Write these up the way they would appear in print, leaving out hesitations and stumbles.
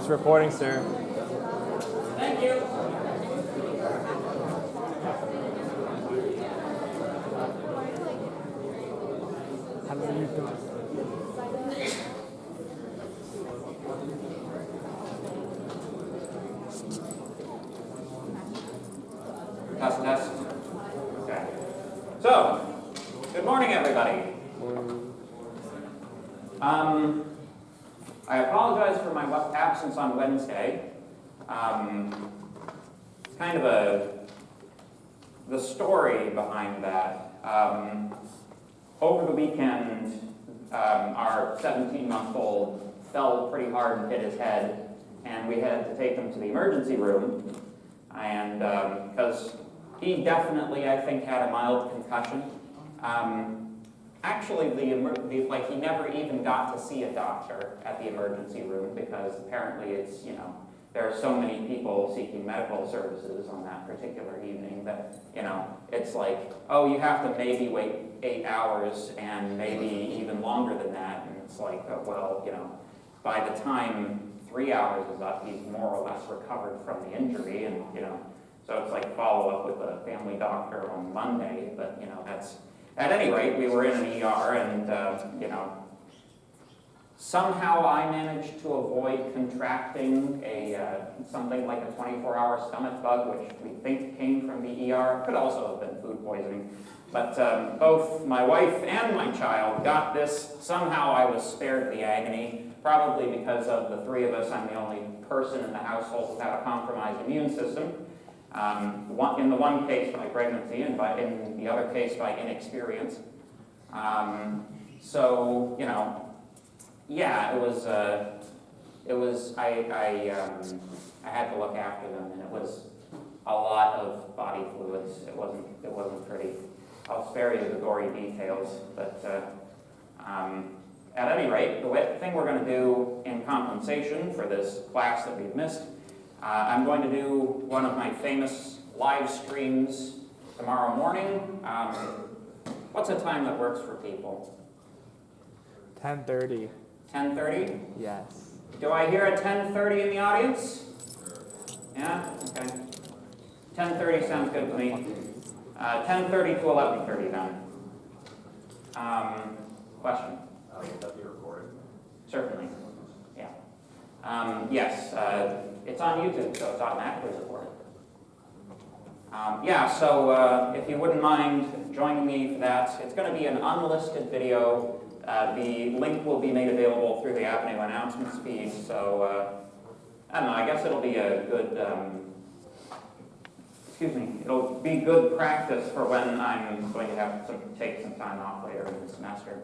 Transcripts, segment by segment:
It's recording, sir. Thank you. How are you doing? Test, test. Okay. So, good morning, everybody. I apologize for my absence on Wednesday. Kind of the story behind that. Over the weekend, our 17-month-old fell pretty hard and hit his head, and we had to take him to the emergency room. And because he definitely, I think, had a mild concussion. Actually, he never even got to see a doctor at the emergency room because apparently it's, there are so many people seeking medical services on that particular evening that, it's like, oh, you have to maybe wait 8 hours and maybe even longer than that. And it's like, well, by the time 3 hours is up, he's more or less recovered from the injury. And, so it's like follow up with a family doctor on Monday. But, that's, at any rate, we were in an ER and, somehow I managed to avoid contracting something like a 24-hour stomach bug, which we think came from the ER. Could also have been food poisoning. But both my wife and my child got this. Somehow I was spared the agony, probably because of the three of us. I'm the only person in the household without a compromised immune system. In the one case by pregnancy, and in the other case by inexperience. So, yeah, I had to look after them, and it was a lot of body fluids. It wasn't pretty. I'll spare you the gory details, but at any rate, the thing we're going to do in compensation for this class that we've missed, I'm going to do one of my famous live streams tomorrow morning. What's a time that works for people? 10:30. 10:30? Yes. Do I hear a 10:30 in the audience? Yeah? Okay. 10:30 sounds good to me. 10:30 to 11:30 then. Question? Will that be recorded? Certainly. Yeah. Yes. It's on YouTube, so it's automatically recorded. So if you wouldn't mind joining me for that, it's going to be an unlisted video. The link will be made available through the Avenue announcements feed, so I don't know, I guess it'll be a good, it'll be good practice for when I'm going to have to take some time off later in the semester.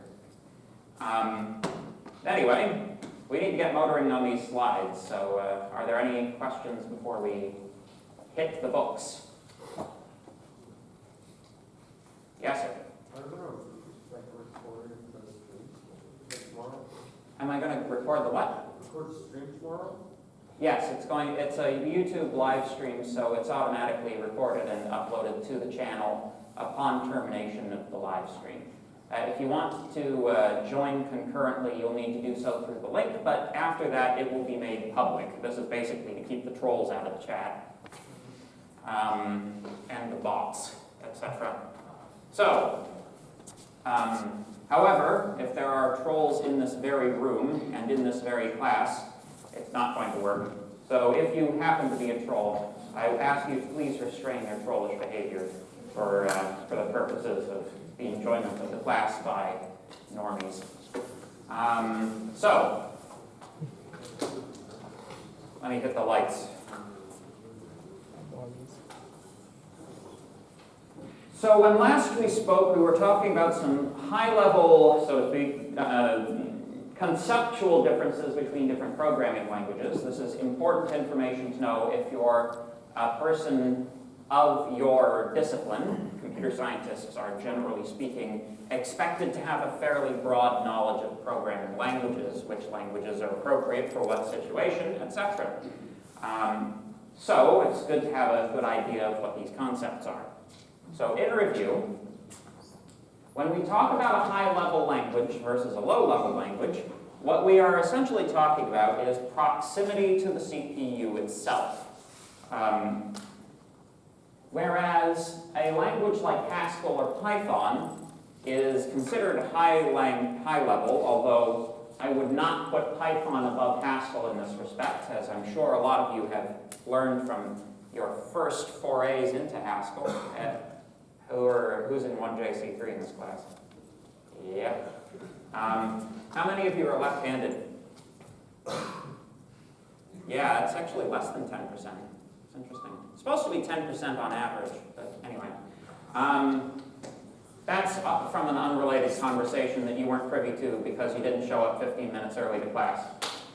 Anyway, we need to get motoring on these slides, so are there any questions before we hit the books? Yes, sir. Am I going to record the what? Record the stream tomorrow? Yes, it's a YouTube live stream, so it's automatically recorded and uploaded to the channel upon termination of the live stream. If you want to join concurrently, you'll need to do so through the link, but after that it will be made public. This is basically to keep the trolls out of the chat, and the bots, etc. So, however, if there are trolls in this very room and in this very class, it's not going to work. So if you happen to be a troll, I ask you to please restrain your trollish behavior for the purposes of the enjoyment of the class by normies. So, let me hit the lights. So when last we spoke, we were talking about some high-level, so to speak, conceptual differences between different programming languages. This is important information to know if you're a person of your discipline. Computer scientists are, generally speaking, expected to have a fairly broad knowledge of programming languages, which languages are appropriate for what situation, etc. So it's good to have a good idea of what these concepts are. So in review, when we talk about a high-level language versus a low-level language, What we are essentially talking about is proximity to the CPU itself. Whereas a language like Haskell or Python is considered high level, although I would not put Python above Haskell in this respect, as I'm sure a lot of you have learned from your first forays into Haskell. Who's in 1JC3 in this class? Yep. How many of you are left-handed? Yeah, it's actually less than 10%. It's interesting. It's supposed to be 10% on average, but anyway. That's from an unrelated conversation that you weren't privy to because you didn't show up 15 minutes early to class.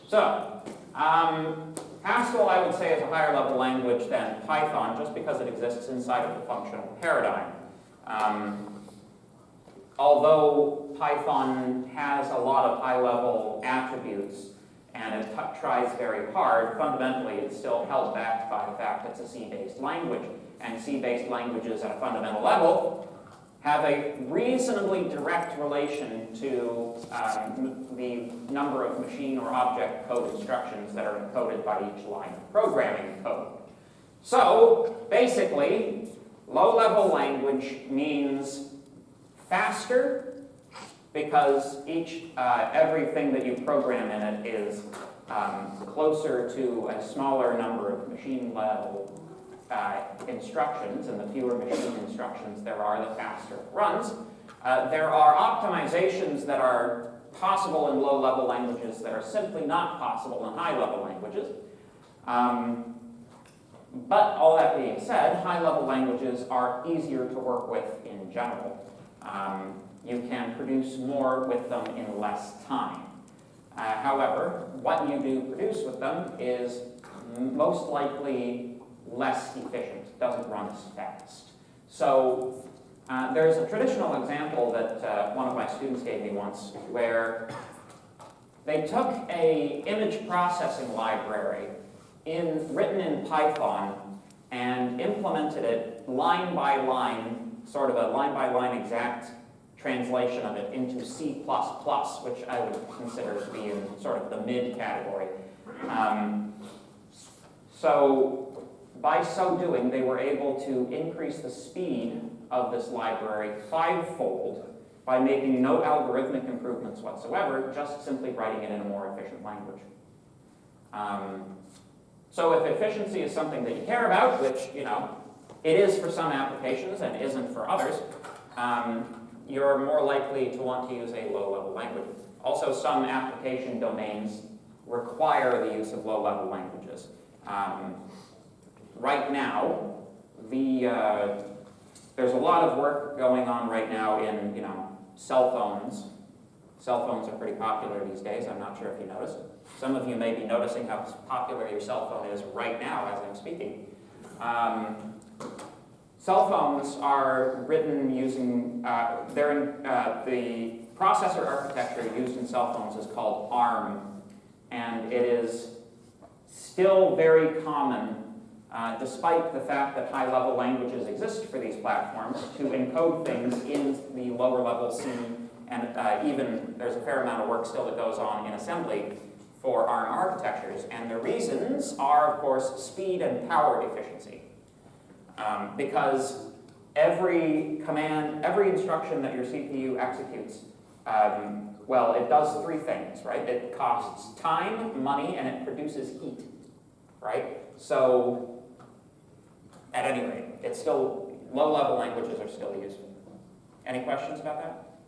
So, Haskell, I would say, is a higher level language than Python just because it exists inside of the functional paradigm. Although Python has a lot of high-level attributes and it tries very hard, fundamentally it's still held back by the fact that it's a C-based language. And C-based languages at a fundamental level have a reasonably direct relation to the number of machine or object code instructions that are encoded by each line of programming code. So, basically, low-level language means faster because everything that you program in it is closer to a smaller number of machine-level instructions, and the fewer machine instructions there are, the faster it runs. There are optimizations that are possible in low-level languages that are simply not possible in high-level languages. But all that being said, high-level languages are easier to work with in general. You can produce more with them in less time. However, what you do produce with them is most likely less efficient, doesn't run as fast. So there's a traditional example that one of my students gave me once where they took an image processing library written in Python and implemented it line by line, sort of a line by line exact translation of it into C++, which I would consider to be in sort of the mid category. So by so doing, they were able to increase the speed of this library 5-fold by making no algorithmic improvements whatsoever, just simply writing it in a more efficient language. So if efficiency is something that you care about, which, it is for some applications and isn't for others, you're more likely to want to use a low-level language. Also, some application domains require the use of low-level languages. Right now, there's a lot of work going on right now in, cell phones. Cell phones are pretty popular these days. I'm not sure if you noticed. Some of you may be noticing how popular your cell phone is right now as I'm speaking. Cell phones are written using, the processor architecture used in cell phones is called ARM, and it is still very common, despite the fact that high-level languages exist for these platforms, to encode things in the lower-level C, and even there's a fair amount of work still that goes on in assembly for ARM architectures, and the reasons are, of course, speed and power efficiency. Because every command, every instruction that your CPU executes, it does three things, right? It costs time, money, and it produces heat, right? So, at any rate, it's still, low-level languages are still useful. Any questions about that?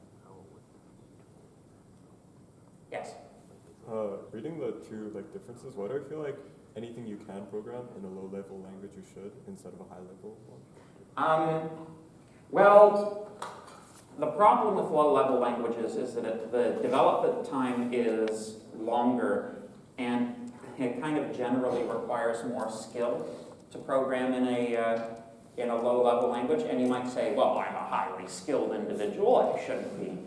Yes? Reading the two differences, why do I feel like anything you can program in a low-level language you should instead of a high-level one? Well, the problem with low-level languages is that the development time is longer, and it kind of generally requires more skill to program in a low-level language. And you might say, well, I'm a highly skilled individual, I shouldn't be,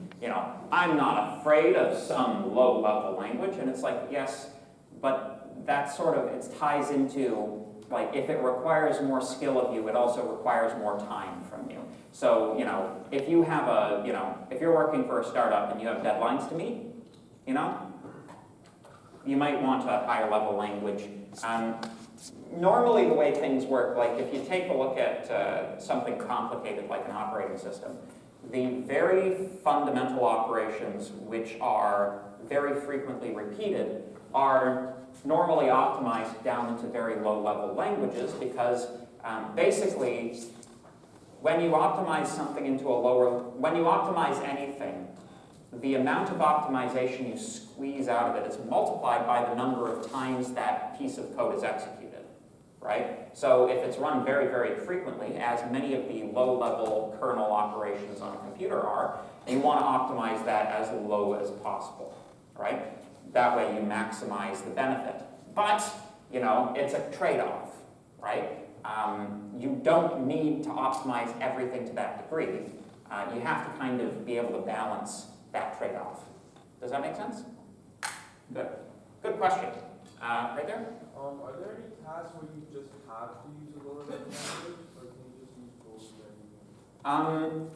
I'm not afraid of some low-level language. And it's like, yes, but that sort of, it ties into, if it requires more skill of you, it also requires more time from you. So, if you have if you're working for a startup and you have deadlines to meet, you might want a higher level language. Normally the way things work, like if you take a look at something complicated like an operating system, the very fundamental operations which are very frequently repeated are normally optimized down into very low level languages because basically when you optimize something into a when you optimize anything, the amount of optimization you squeeze out of it is multiplied by the number of times that piece of code is executed, right? So if it's run very, very frequently, as many of the low-level kernel operations on a computer are, you want to optimize that as low as possible, right? That way you maximize the benefit. But, you know, it's a trade-off, right? You don't need to optimize everything to that degree. You have to kind of be able to balance that trade-off. Does that make sense? Good. Good question. Right there? Are there any tasks where you just have to use a lower level language, or can you just use both languages?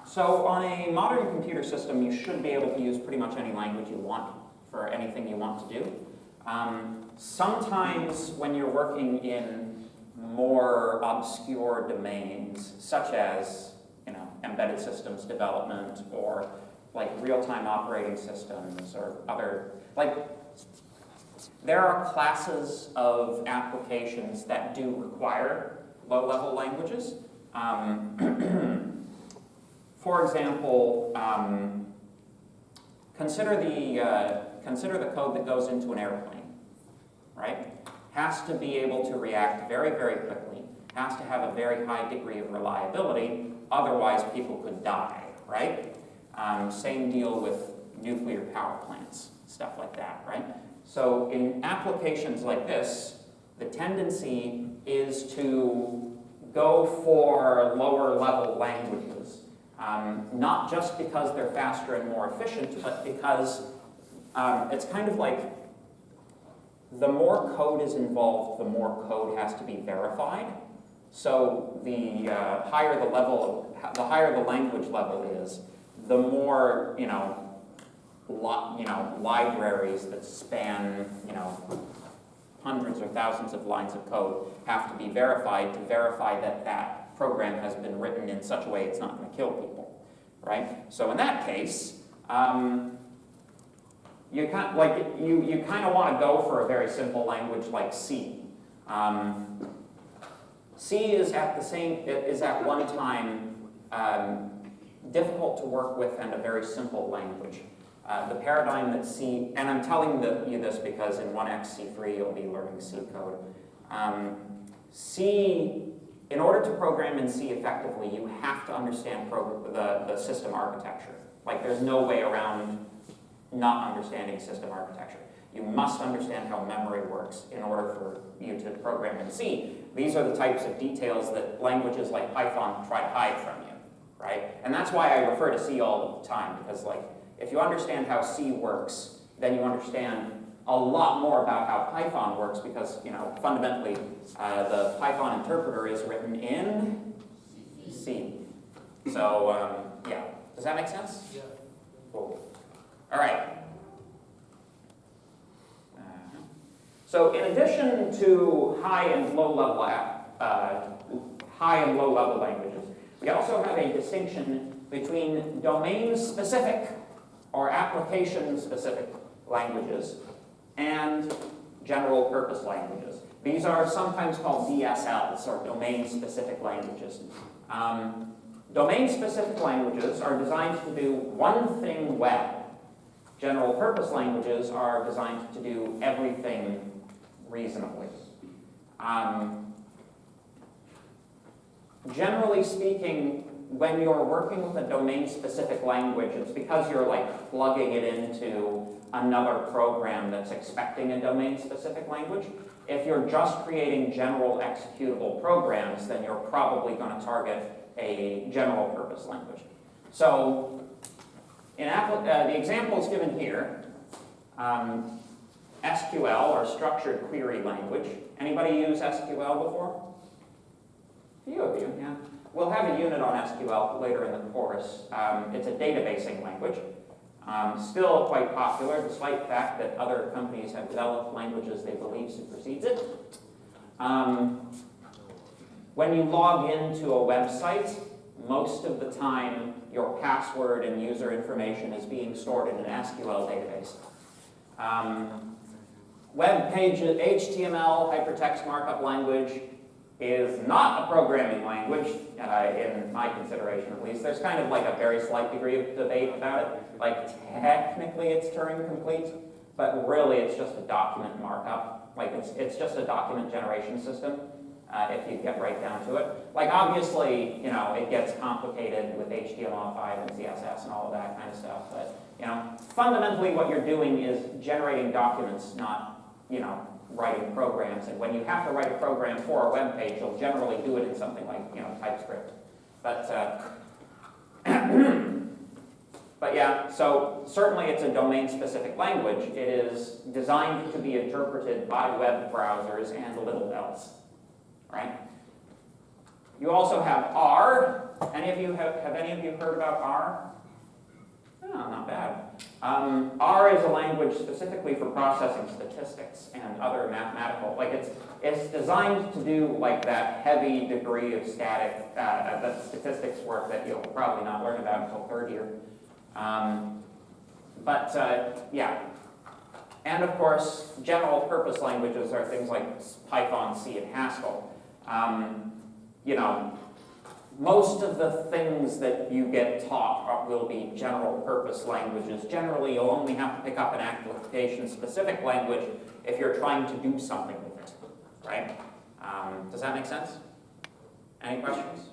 So on a modern computer system, you should be able to use pretty much any language you want for anything you want to do. Sometimes when you're working in more obscure domains, such as, you know, embedded systems development or like real-time operating systems or other, like, there are classes of applications that do require low-level languages. For example, consider the code that goes into an airplane, right? Has to be able to react very, very quickly, has to have a very high degree of reliability, otherwise people could die, right? Same deal with nuclear power plants, stuff like that, right? So in applications like this, the tendency is to go for lower level languages, not just because they're faster and more efficient, but because it's kind of like the more code is involved, the more code has to be verified. So the higher the language level is, the more, libraries that span, hundreds or thousands of lines of code have to be verified to verify that that program has been written in such a way it's not going to kill people, right? So in that case, you kind of want to go for a very simple language like C. C is at one time difficult to work with and a very simple language. The paradigm that C, and I'm telling you this because in 1xC3 you'll be learning C code. C, in order to program in C effectively, you have to understand the system architecture. Like there's no way around not understanding system architecture. You must understand how memory works in order for you to program in C. These are the types of details that languages like Python try to hide from you, right? And that's why I refer to C all the time, because if you understand how C works, then you understand a lot more about how Python works, because fundamentally the Python interpreter is written in C. So yeah, does that make sense? Yeah. Cool. All right. So in addition to high and low level languages, we also have a distinction between domain-specific or application-specific languages and general-purpose languages. These are sometimes called DSLs, or domain-specific languages. Domain-specific languages are designed to do one thing well. General-purpose languages are designed to do everything reasonably. Generally speaking, when you're working with a domain-specific language, it's because you're plugging it into another program that's expecting a domain-specific language. If you're just creating general executable programs, then you're probably going to target a general-purpose language. So, the examples given here, SQL, or Structured Query Language. Anybody use SQL before? A few of you, yeah. We'll have a unit on SQL later in the course. It's a databasing language. Still quite popular, despite the fact that other companies have developed languages they believe supersedes it. When you log into a website, most of the time your password and user information is being stored in an SQL database. Web page HTML, hypertext markup language, is not a programming language, in my consideration at least. There's kind of like a very slight degree of debate about it. Like technically it's Turing complete, but really it's just a document markup. Like it's just a document generation system, if you get right down to it. Like obviously, you know, it gets complicated with HTML5 and CSS and all of that kind of stuff, but you know, fundamentally what you're doing is generating documents, not, you know, writing programs. And when you have to write a program for a web page, you'll generally do it in something like, you know, TypeScript. But but yeah, so certainly it's a domain-specific language. It is designed to be interpreted by web browsers and little else, right? You also have R. Any of you have any of you heard about R? Oh, not bad. R is a language specifically for processing statistics and other mathematical, like it's designed to do like that heavy degree of static, that statistics work that you'll probably not learn about until third year. Yeah. And of course, general purpose languages are things like Python, C, and Haskell. You know, most of the things that you get taught will be general purpose languages. Generally, you'll only have to pick up an application-specific language if you're trying to do something with it, right? Does that make sense? Any questions?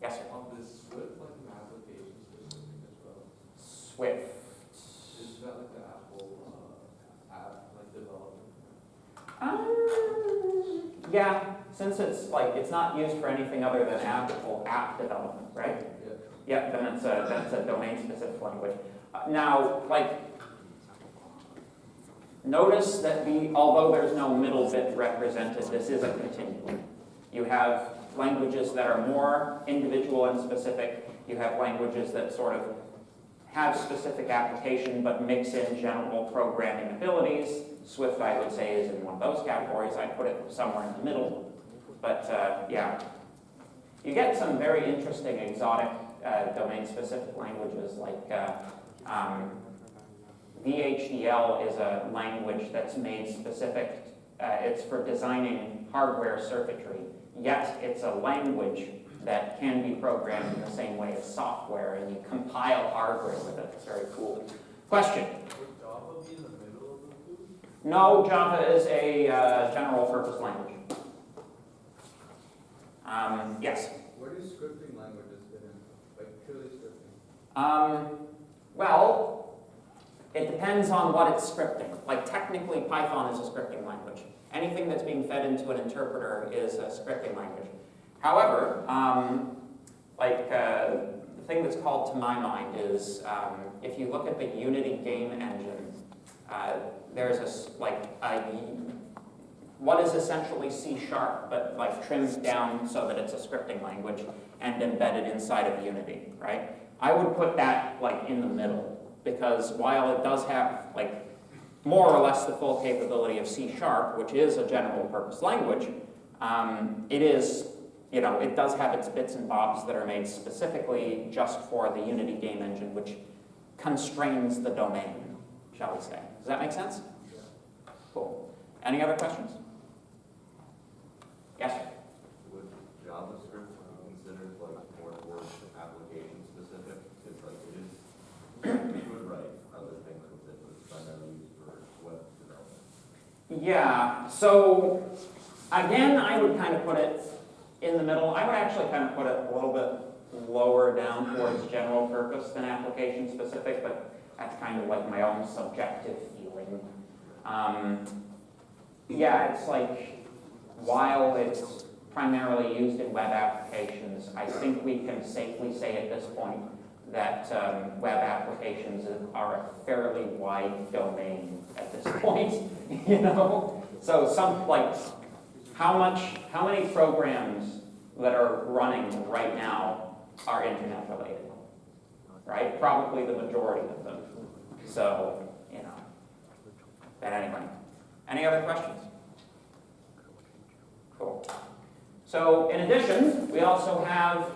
Yes, sir? Is Swift like an application specific as well? Swift. Is that like the Apple app like development? Yeah, since it's like it's not used for anything other than Apple app development, right? Yeah. Yeah, then it's a domain-specific language. Now, like, notice that although there's no middle bit represented, this is a continuum. You have languages that are more individual and specific. You have languages that sort of have specific application but mix in general programming abilities. Swift, I would say, is in one of those categories. I'd put it somewhere in the middle. But yeah, you get some very interesting exotic domain-specific languages like VHDL is a language that's made specific. It's for designing hardware circuitry, yet it's a language that can be programmed in the same way as software, and you compile hardware with it. It's very cool. Question? Would Java be in the middle of the two? No, Java is a general purpose language. Yes? Where do scripting languages fit in? Like purely scripting? Well, it depends on what it's scripting. Like technically Python is a scripting language. Anything that's being fed into an interpreter is a scripting language. However, the thing that's called to my mind is if you look at the Unity game engine, there's what is essentially C#, but like trimmed down so that it's a scripting language and embedded inside of Unity, right? I would put that like in the middle, because while it does have like more or less the full capability of C#, which is a general purpose language, it is, you know, it does have its bits and bobs that are made specifically just for the Unity game engine, which constrains the domain, shall we say. Does that make sense? Yeah. Cool. Any other questions? Yes? Would JavaScript be considered like more towards application specific? It's like it is, you would write other things with it, but it's primarily used for web development. Yeah, so again, I would kind of put it in the middle. I would actually kind of put it a little bit lower down towards general purpose than application specific, but that's kind of like my own subjective feeling. Yeah, it's like, while it's primarily used in web applications, I think we can safely say at this point that web applications are a fairly wide domain at this point, you know? So how many programs that are running right now are internet related? right? Probably the majority of them. So, but anyway. Any other questions? Cool. So in addition, we also have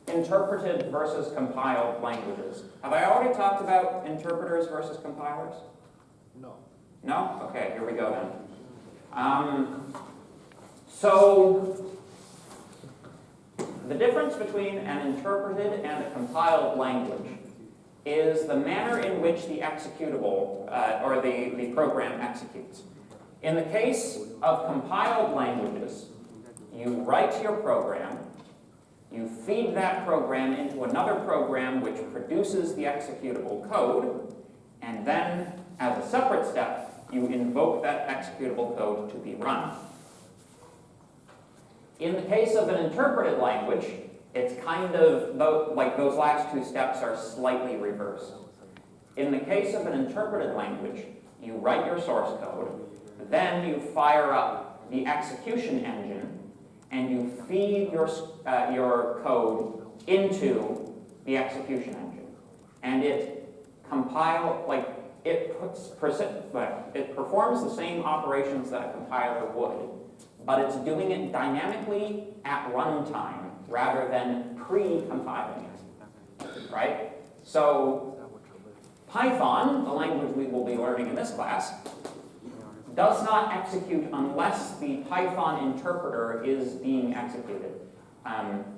interpreted versus compiled languages. Have I already talked about interpreters versus compilers? No. No? Okay, here we go then. So the difference between an interpreted and a compiled language is the manner in which the executable, or the program executes. In the case of compiled languages, you write your program, you feed that program into another program which produces the executable code, and then, as a separate step, you invoke that executable code to be run. In the case of an interpreted language, it's kind of, like those last two steps are slightly reversed. In the case of an interpreted language, you write your source code, then you fire up the execution engine, and you feed your code into the execution engine. And it it performs the same operations that a compiler would, but it's doing it dynamically at runtime rather than pre-compiling it, right? So Python, the language we will be learning in this class, does not execute unless the Python interpreter is being executed,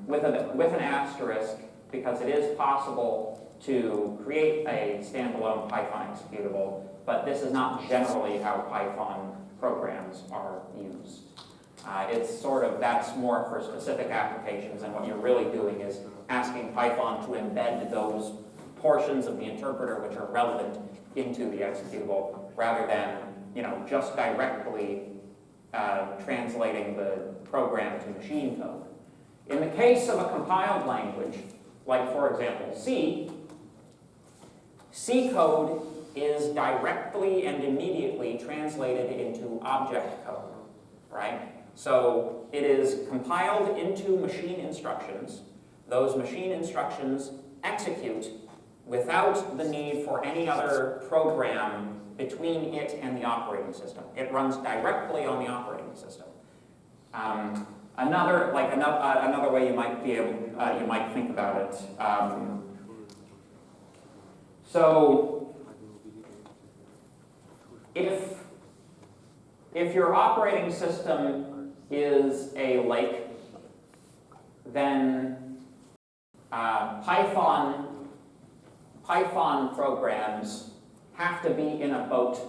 with an asterisk, because it is possible to create a standalone Python executable, but this is not generally how Python programs are used. That's more for specific applications, and what you're really doing is asking Python to embed those portions of the interpreter which are relevant into the executable, rather than just directly translating the program to machine code. In the case of a compiled language, like for example C code is directly and immediately translated into object code, right? So it is compiled into machine instructions. Those machine instructions execute without the need for any other program between it and the operating system. It runs directly on the operating system. Another way you might you might think about it. So if your operating system is a lake, then Python programs have to be in a boat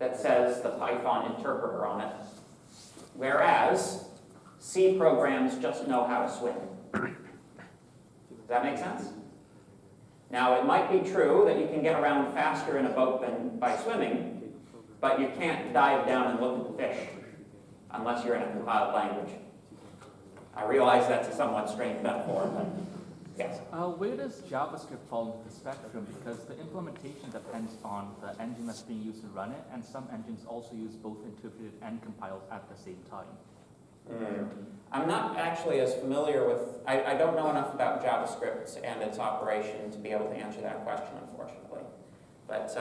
that says the Python interpreter on it, whereas C programs just know how to swim. Does that make sense? Now, it might be true that you can get around faster in a boat than by swimming, but you can't dive down and look at the fish unless you're in a compiled language. I realize that's a somewhat strange metaphor, but yes. Where does JavaScript fall into the spectrum? Because the implementation depends on the engine that's being used to run it, and some engines also use both interpreted and compiled at the same time. I'm not actually as familiar with, I don't know enough about JavaScript and its operation to be able to answer that question, unfortunately. But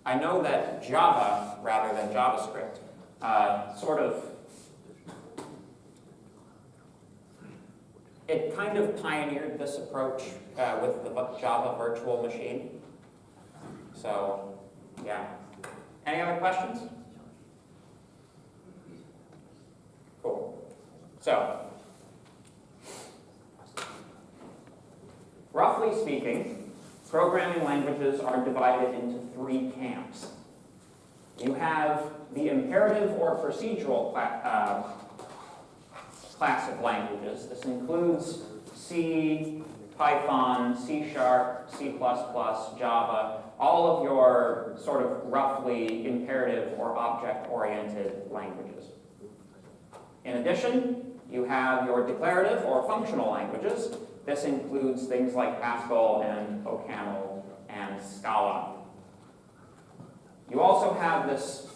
I know that Java, rather than JavaScript, it kind of pioneered this approach with the Java virtual machine. So, yeah. Any other questions? Cool. So, roughly speaking, programming languages are divided into three camps. You have the imperative or procedural class of languages. This includes C, Python, C#, C++, Java, all of your sort of roughly imperative or object-oriented languages. In addition, you have your declarative or functional languages. This includes things like Haskell and OCaml and Scala. You also have this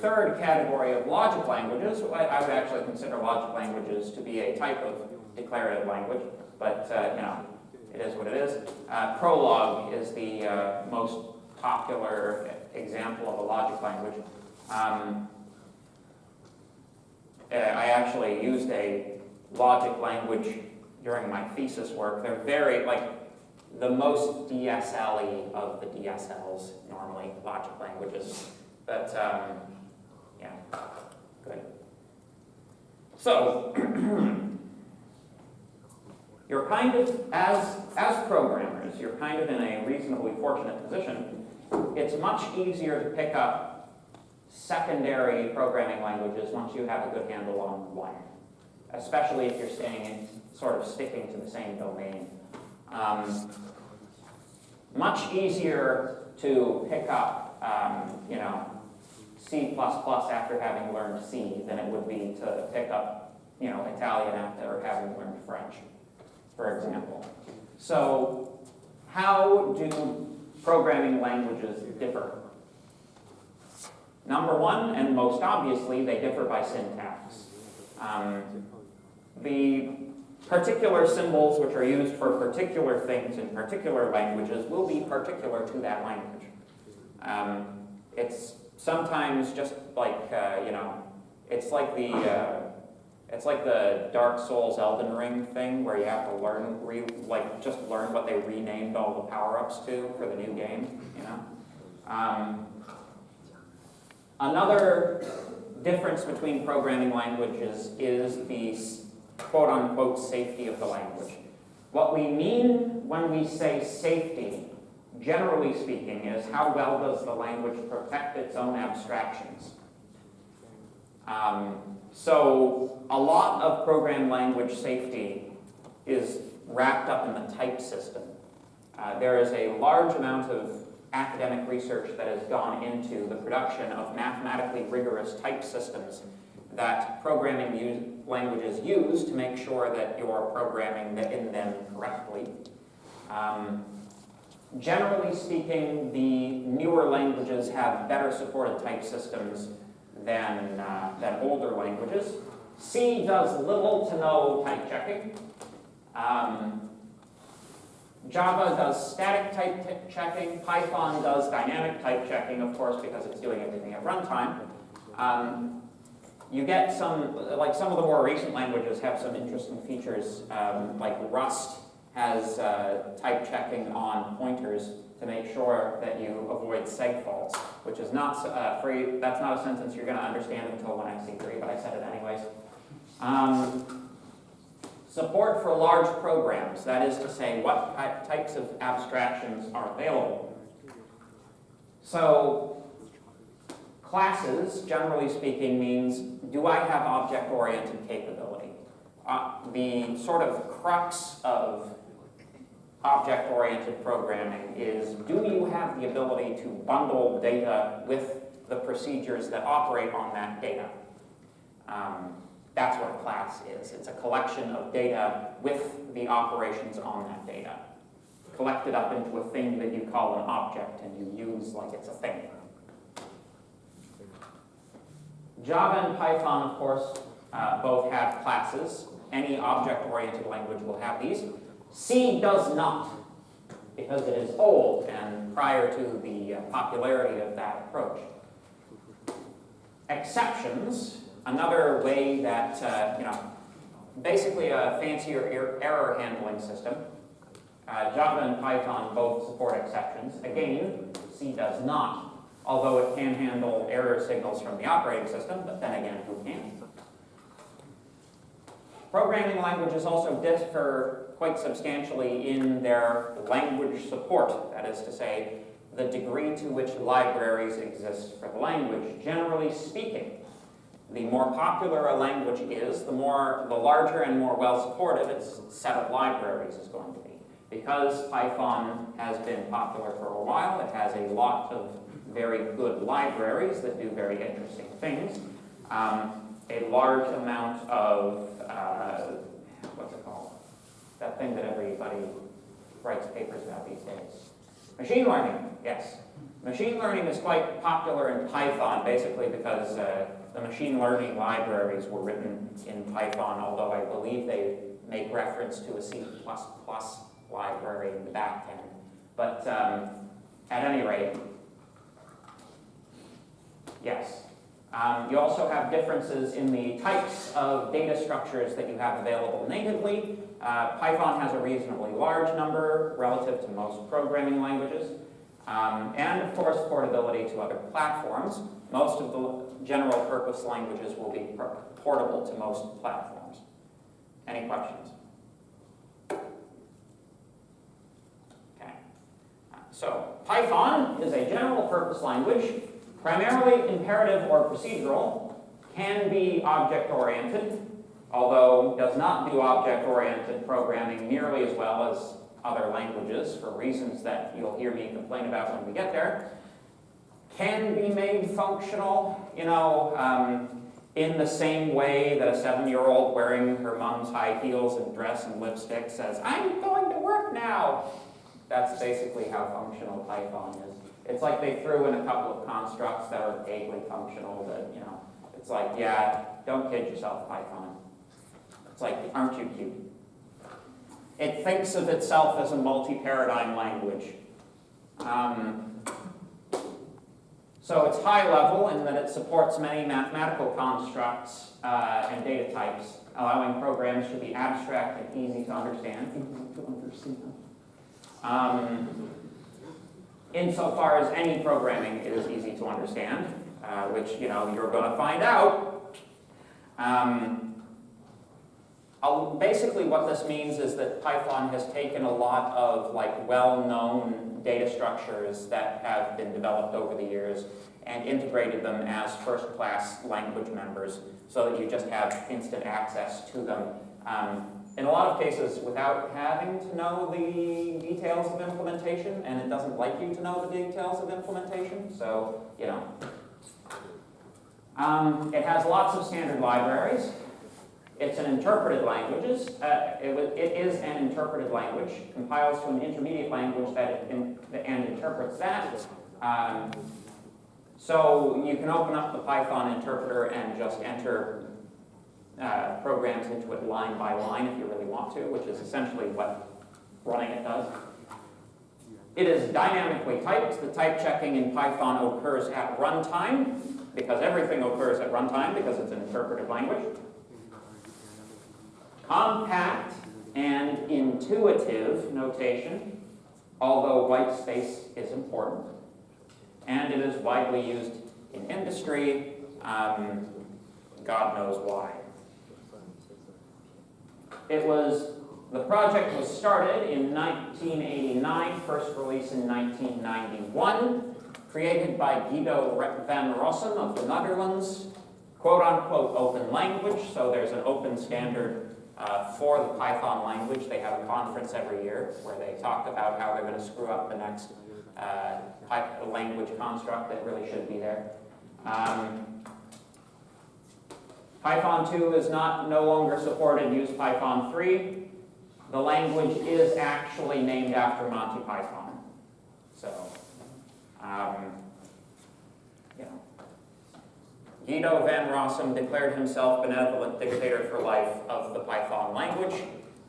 third category of logic languages. I would actually consider logic languages to be a type of declarative language, but it is what it is. Prolog is the most popular example of a logic language. I actually used a logic language during my thesis work. They're very, like, the most DSL-y of the DSLs, normally, logic languages. But, yeah, good. So, you're kind of, as programmers, you're kind of in a reasonably fortunate position. It's much easier to pick up secondary programming languages once you have a good handle on one, especially if you're sticking to the same domain. Much easier to pick up, C++ after having learned C than it would be to pick up, Italian after having learned French, for example. So, how do programming languages differ? Number one, and most obviously, they differ by syntax. The particular symbols which are used for particular things in particular languages will be particular to that language. It's sometimes just like, it's like the Dark Souls Elden Ring thing where you have to learn what they renamed all the power-ups to for the new game, Another difference between programming languages is the quote-unquote safety of the language. What we mean when we say safety, generally speaking, is how well does the language protect its own abstractions. So a lot of programming language safety is wrapped up in the type system. There is a large amount of academic research that has gone into the production of mathematically rigorous type systems that programming languages use to make sure that you're programming in them correctly. Generally speaking, the newer languages have better supported type systems than older languages. C does little to no type checking. Java does static type checking. Python does dynamic type checking, of course, because it's doing everything at runtime. You get some of the more recent languages have some interesting features, like Rust has type checking on pointers to make sure that you avoid seg faults, which is not free. That's not a sentence you're going to understand until 1xc3, but I said it anyways. Support for large programs, that is to say, what types of abstractions are available. So, classes, generally speaking, means, do I have object-oriented capability? The sort of crux of object-oriented programming is, do you have the ability to bundle data with the procedures that operate on that data? That's what a class is. It's a collection of data with the operations on that data, collected up into a thing that you call an object and you use like it's a thing. Java and Python, of course, both have classes. Any object-oriented language will have these. C does not, because it is old and prior to the popularity of that approach. Exceptions, another way that, basically a fancier error handling system. Java and Python both support exceptions. Again, C does not, although it can handle error signals from the operating system, but then again, who can? Programming languages also differ quite substantially in their language support. That is to say, the degree to which libraries exist for the language. Generally speaking, the more popular a language is, the larger and more well-supported its set of libraries is going to be. Because Python has been popular for a while, it has a lot of very good libraries that do very interesting things. A large amount of, what's it called? That thing that everybody writes papers about these days. Machine learning, yes. Machine learning is quite popular in Python, basically because the machine learning libraries were written in Python, although I believe they make reference to a C++ library in the back end. But at any rate, yes. You also have differences in the types of data structures that you have available natively. Python has a reasonably large number relative to most programming languages. And of course, portability to other platforms. Most of the general purpose languages will be portable to most platforms. Any questions? Okay. So Python is a general purpose language, primarily imperative or procedural, can be object-oriented, although does not do object-oriented programming nearly as well as other languages for reasons that you'll hear me complain about when we get there. Can be made functional, in the same way that a 7-year-old wearing her mom's high heels and dress and lipstick says, "I'm going to work now." That's basically how functional Python is. It's like they threw in a couple of constructs that are vaguely functional, but, it's like, yeah, don't kid yourself, Python. It's like, aren't you cute? It thinks of itself as a multi-paradigm language. So it's high level in that it supports many mathematical constructs and data types, allowing programs to be abstract and easy to understand. Insofar as any programming is easy to understand, which you're going to find out. Basically what this means is that Python has taken a lot of well-known data structures that have been developed over the years and integrated them as first-class language members so that you just have instant access to them. In a lot of cases without having to know the details of implementation, and it doesn't like you to know the details of implementation, so, it has lots of standard libraries. It's an interpreted language. It is an interpreted language, compiles to an intermediate language and interprets that. So you can open up the Python interpreter and just enter programs into it line by line if you really want to, which is essentially what running it does. It is dynamically typed. The type checking in Python occurs at runtime, because everything occurs at runtime because it's an interpreted language. Compact and intuitive notation, although white space is important. And it is widely used in industry, God knows why. The project was started in 1989, first release in 1991, created by Guido van Rossum of the Netherlands, quote-unquote open language, so there's an open standard for the Python language. They have a conference every year where they talk about how they're going to screw up the next language construct that really should be there. Python 2 is no longer supported. Use Python 3. The language is actually named after Monty Python. So, Guido van Rossum declared himself benevolent dictator for life of the Python language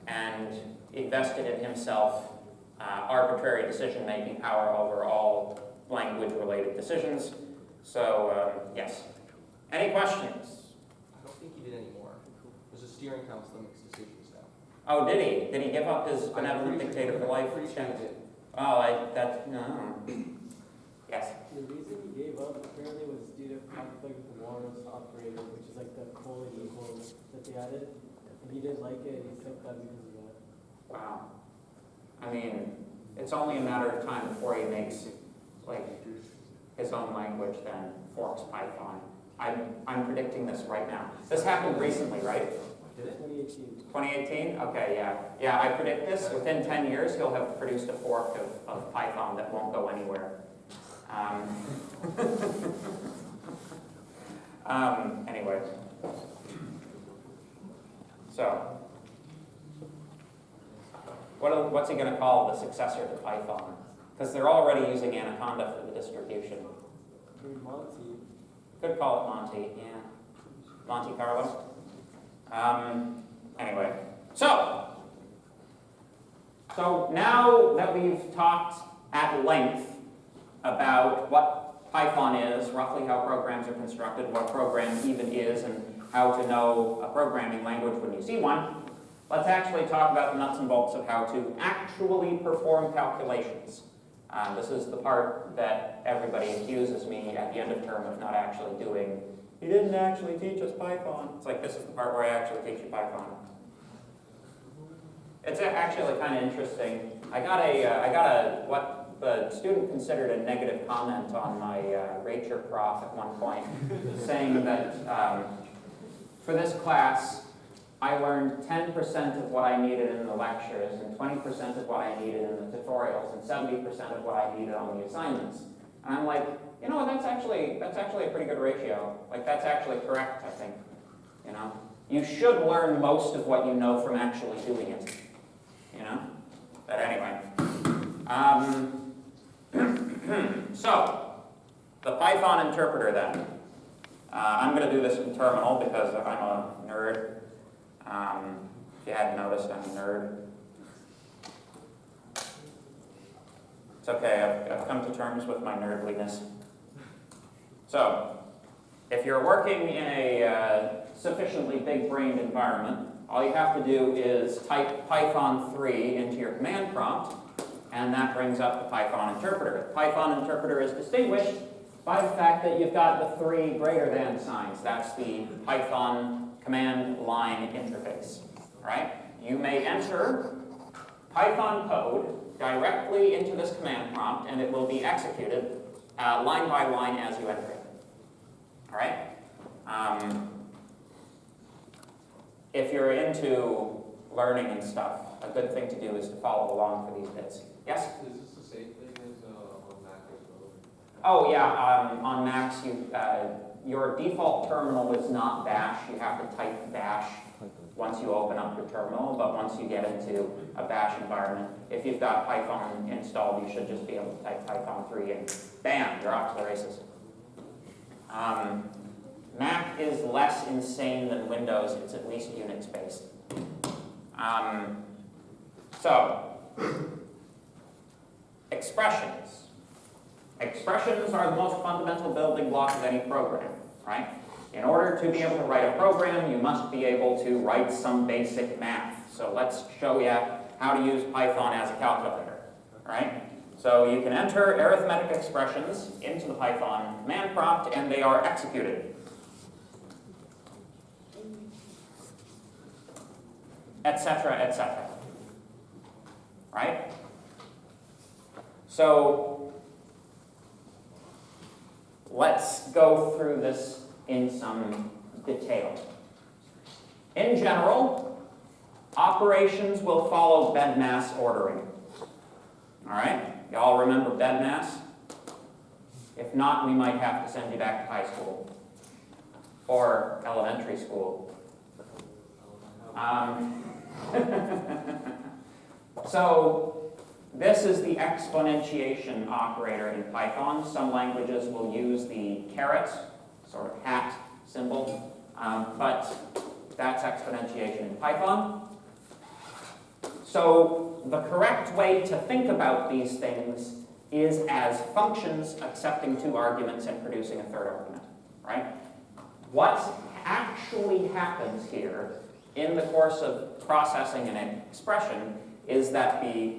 and invested in himself arbitrary decision-making power over all language-related decisions. So, yes. Any questions? I don't think he did anymore. There's a steering council that makes decisions now. Oh, did he? Did he give up his benevolent dictator for life? Pretty sure he did. Oh, no. Yes. The reason he gave up apparently was due to conflict with the Walrus operator, which is like the colon equal that they added. And he didn't like it, and he stepped down because of that. Wow. I mean, it's only a matter of time before he makes his own language, then forks Python. I'm predicting this right now. This happened recently, right? Did it? 2018. 2018? Okay, yeah. Yeah, I predict this. Within 10 years, he'll have produced a fork of Python that won't go anywhere. Anyway. So, what's he going to call the successor to Python? Because they're already using Anaconda for the distribution. Maybe Monty. Could call it Monty, yeah. Monte Carlo. Anyway, so So now that we've talked at length about what Python is, roughly how programs are constructed, what a program even is, and how to know a programming language when you see one, let's actually talk about the nuts and bolts of how to actually perform calculations. This is the part that everybody accuses me at the end of term of not actually doing. You didn't actually teach us Python. It's like, this is the part where I actually teach you Python. It's actually kind of interesting. I got a what the student considered a negative comment on my Racher prof at one point, saying that for this class, I learned 10% of what I needed in the lectures, and 20% of what I needed in the tutorials, and 70% of what I needed on the assignments. And I'm like, you know, that's actually a pretty good ratio. Like, that's actually correct, I think. You know, you should learn most of what you know from actually doing it. You know? But anyway. So, the Python interpreter then. I'm going to do this in terminal because I'm a nerd. If you hadn't noticed, I'm a nerd. It's okay, I've come to terms with my nerdliness. So, if you're working in a sufficiently big-brained environment, all you have to do is type Python 3 into your command prompt, and that brings up the Python interpreter. The Python interpreter is distinguished by the fact that you've got the 3 greater than signs. That's the Python command line interface, right? You may enter Python code directly into this command prompt, and it will be executed line by line as you enter it. All right? If you're into learning and stuff, a good thing to do is to follow along for these bits. Yes? Is this the same thing as on Mac as well? Oh yeah, on Macs, your default terminal is not bash. You have to type bash once you open up your terminal, but once you get into a bash environment, if you've got Python installed, you should just be able to type Python 3 and bam, you're off to the races. Mac is less insane than Windows. It's at least Unix-based. So, expressions. Expressions are the most fundamental building block of any program, right? In order to be able to write a program, you must be able to write some basic math. So let's show you how to use Python as a calculator, right? So you can enter arithmetic expressions into the Python command prompt, and they are executed. Etc., etc. Right? So let's go through this in some detail. In general, operations will follow BEDMAS ordering. All right? Y'all remember BEDMAS? If not, we might have to send you back to high school or elementary school. So this is the exponentiation operator in Python. Some languages will use the caret, sort of hat symbol, but that's exponentiation in Python. So the correct way to think about these things is as functions accepting 2 arguments and producing a 3rd argument, right? What actually happens here in the course of processing an expression is that the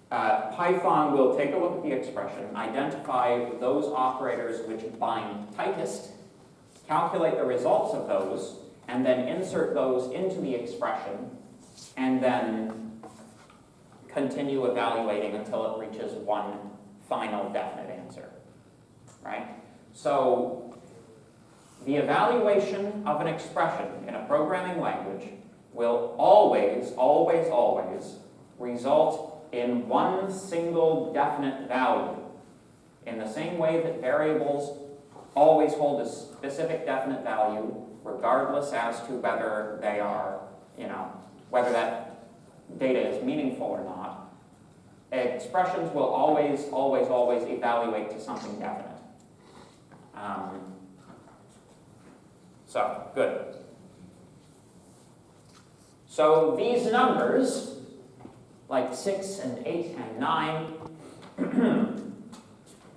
Python will take a look at the expression, identify those operators which bind tightest, calculate the results of those, and then insert those into the expression, and then continue evaluating until it reaches one final definite answer, right? So the evaluation of an expression in a programming language will always, always, always result in one single definite value. In the same way that variables always hold a specific definite value, regardless as to whether they are, whether that data is meaningful or not, expressions will always, always, always evaluate to something definite. So, good. So these numbers like 6 and 8 and 9,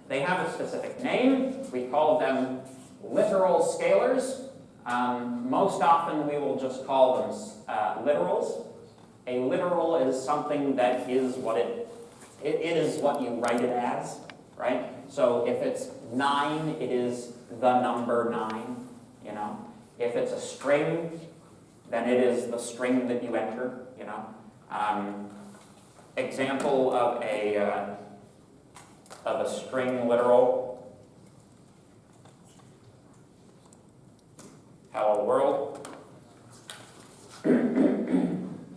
they have a specific name. We call them literal scalars. Most often we will just call them literals. A literal is something that is what it is what you write it as, right? So if it's 9, it is the number 9, you know. If it's a string, then it is the string that you enter, you know. Example of a string literal. Hello world.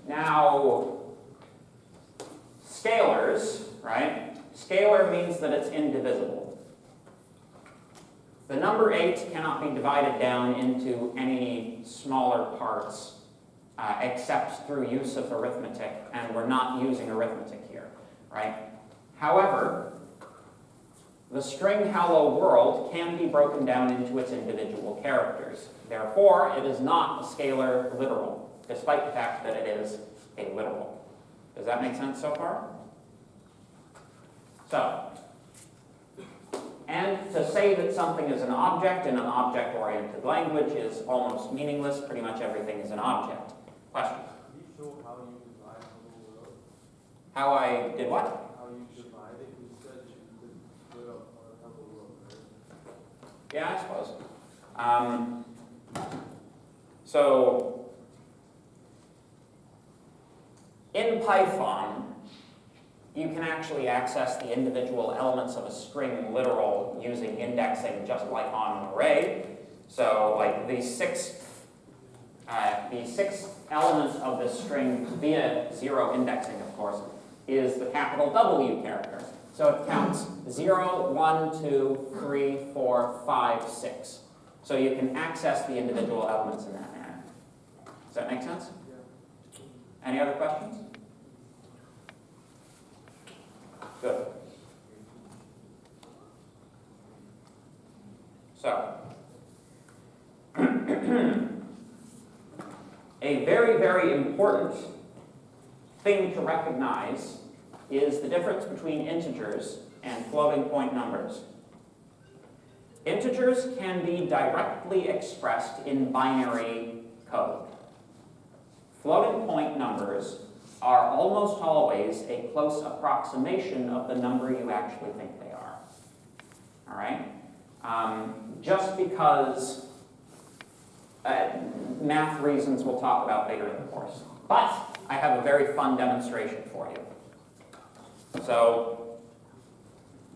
Now, scalars, right? Scalar means that it's indivisible. The number 8 cannot be divided down into any smaller parts except through use of arithmetic, and we're not using arithmetic here, right? However, the string hello world can be broken down into its individual characters. Therefore, it is not a scalar literal, despite the fact that it is a literal. Does that make sense so far? So, and to say that something is an object in an object-oriented language is almost meaningless. Pretty much everything is an object. Question? Can you show how you divide hello world? How I did what? How you divide it? You said you could split up hello world, right? Yeah, I suppose. So, in Python, you can actually access the individual elements of a string literal using indexing just like on an array. So, like the sixth element of this string via 0 indexing, of course, is the capital W character. So it counts 0, 1, 2, 3, 4, 5, 6. So you can access the individual elements in that manner. Does that make sense? Yeah. Any other questions? Good. So, a very, very important thing to recognize is the difference between integers and floating point numbers. Integers can be directly expressed in binary code. Floating point numbers are almost always a close approximation of the number you actually think they are. All right? Just because math reasons we'll talk about later in the course. But I have a very fun demonstration for you. So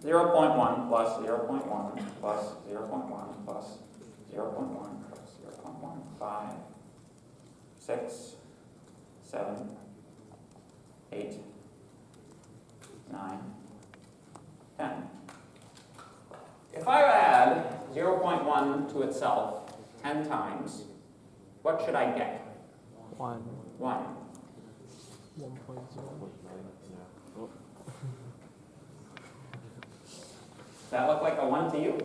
0.1 plus 0.1 plus 0.1 plus 0.1 plus 0.1, 5, 6, 7, 8, 9, 10. If I add 0.1 to itself 10 times, what should I get? 1. 1. 1.0. Does that look like a 1 to you?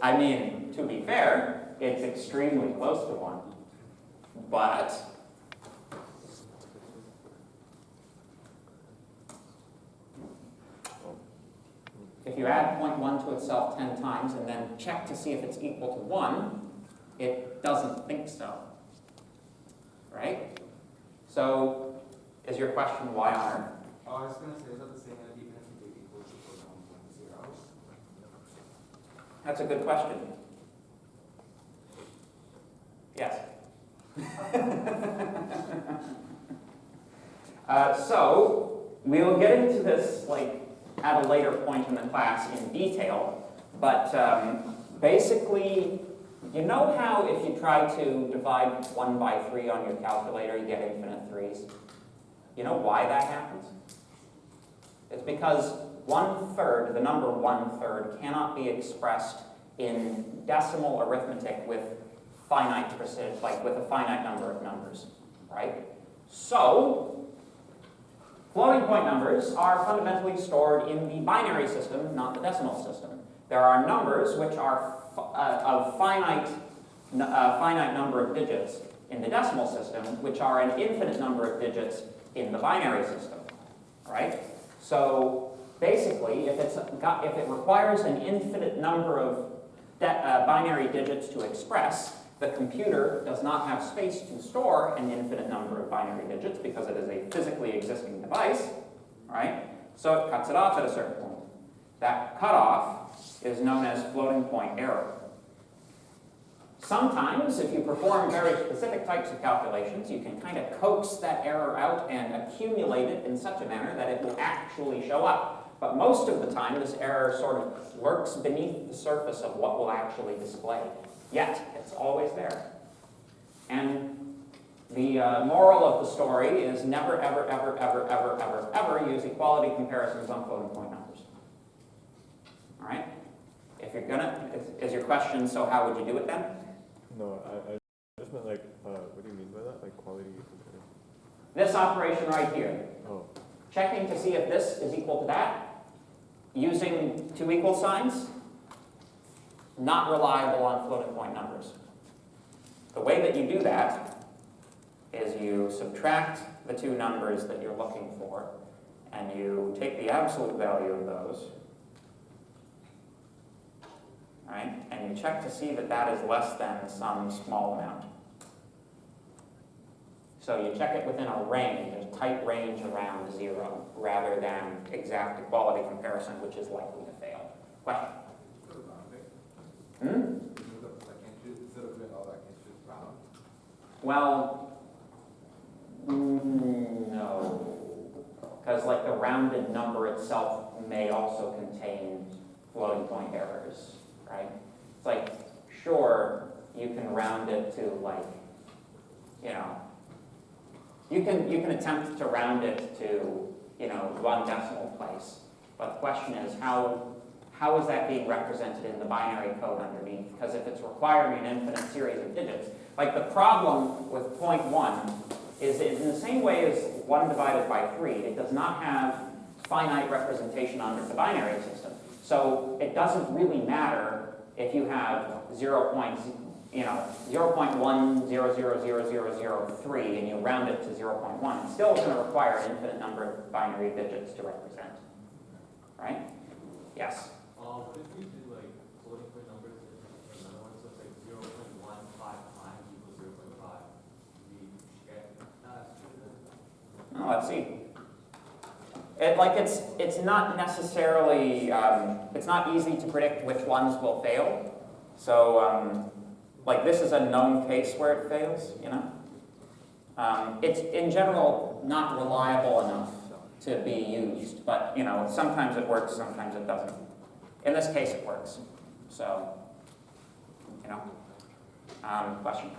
I mean, to be fair, it's extremely close to 1. But if you add 0.1 to itself 10 times and then check to see if it's equal to 1, it doesn't think so. Right? So, is your question why on earth? Oh, I was going to say, is that the same as even if you take equals to 1.0? That's a good question. Yes. So, we'll get into this at a later point in the class in detail, but basically, you know how if you try to divide 1 by 3 on your calculator, you get infinite 3s? You know why that happens? It's because 1/3, the number 1/3, cannot be expressed in decimal arithmetic with finite precision, with a finite number of numbers, right? So, floating point numbers are fundamentally stored in the binary system, not the decimal system. There are numbers which are of finite number of digits in the decimal system, which are an infinite number of digits in the binary system, right? So basically, if it requires an infinite number of binary digits to express, the computer does not have space to store an infinite number of binary digits because it is a physically existing device, right? So it cuts it off at a certain point. That cutoff is known as floating point error. Sometimes, if you perform very specific types of calculations, you can kind of coax that error out and accumulate it in such a manner that it will actually show up. But most of the time, this error sort of lurks beneath the surface of what will actually display. Yet, it's always there. And the moral of the story is never, ever, ever, ever, ever, ever, ever use equality comparisons on floating point numbers. All right? If you're gonna, is your question, so how would you do it then? No, I just meant like, what do you mean by that? Like quality comparison? This operation right here. Oh, Checking to see if this is equal to that, using two equal signs, not reliable on floating point numbers. The way that you do that is you subtract the two numbers that you're looking for, and you take the absolute value of those, right? And you check to see that that is less than some small amount. So you check it within a range, a tight range around 0, rather than exact equality comparison, which is likely to fail. Question? Instead of doing all that, can't you just round? Well, no. Because like the rounded number itself may also contain floating point errors, right? It's like, sure, you can round it to like, you know, you can attempt to round it to, you know, 1 decimal place. But the question is, how is that being represented in the binary code underneath? Because if it's requiring an infinite series of digits, like the problem with 0.1 is in the same way as 1 divided by 3, it does not have finite representation under the binary system. So it doesn't really matter if you have 0.1000003 and you round it to 0.1. It's still going to require an infinite number of binary digits to represent, right? Yes? What if we do like floating point numbers and another one, so it's like 0.155 equals 0.5? We get Oh, let's see. It's not necessarily, it's not easy to predict which ones will fail. So, like this is a known case where it fails, you know? It's in general not reliable enough to be used, but you know, sometimes it works, sometimes it doesn't. In this case, it works. So, you know, question?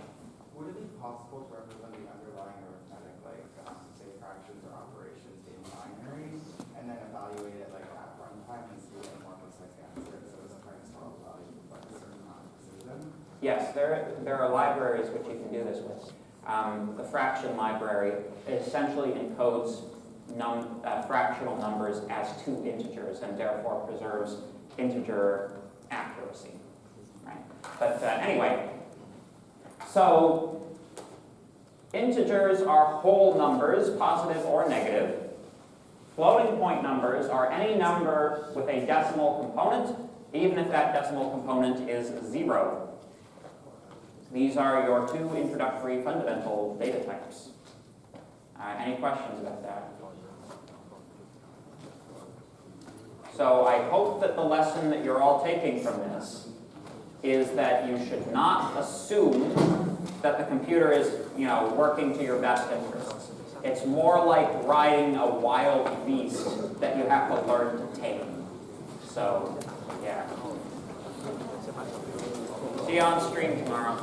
Would it be possible to represent the underlying arithmetic, like say fractions or operations in binaries, and then evaluate it like at runtime and see what a more precise answer is? So it's trying to solve values with like a certain amount of precision. Yes, there are libraries which you can do this with. The fraction library essentially encodes fractional numbers as 2 integers and therefore preserves integer accuracy, right? But anyway, so integers are whole numbers, positive or negative. Floating point numbers are any number with a decimal component, even if that decimal component is 0. These are your 2 introductory fundamental data types. Any questions about that? So I hope that the lesson that you're all taking from this is that you should not assume that the computer is, you know, working to your best interests. It's more like riding a wild beast that you have to learn to tame. So, yeah. See you on stream tomorrow.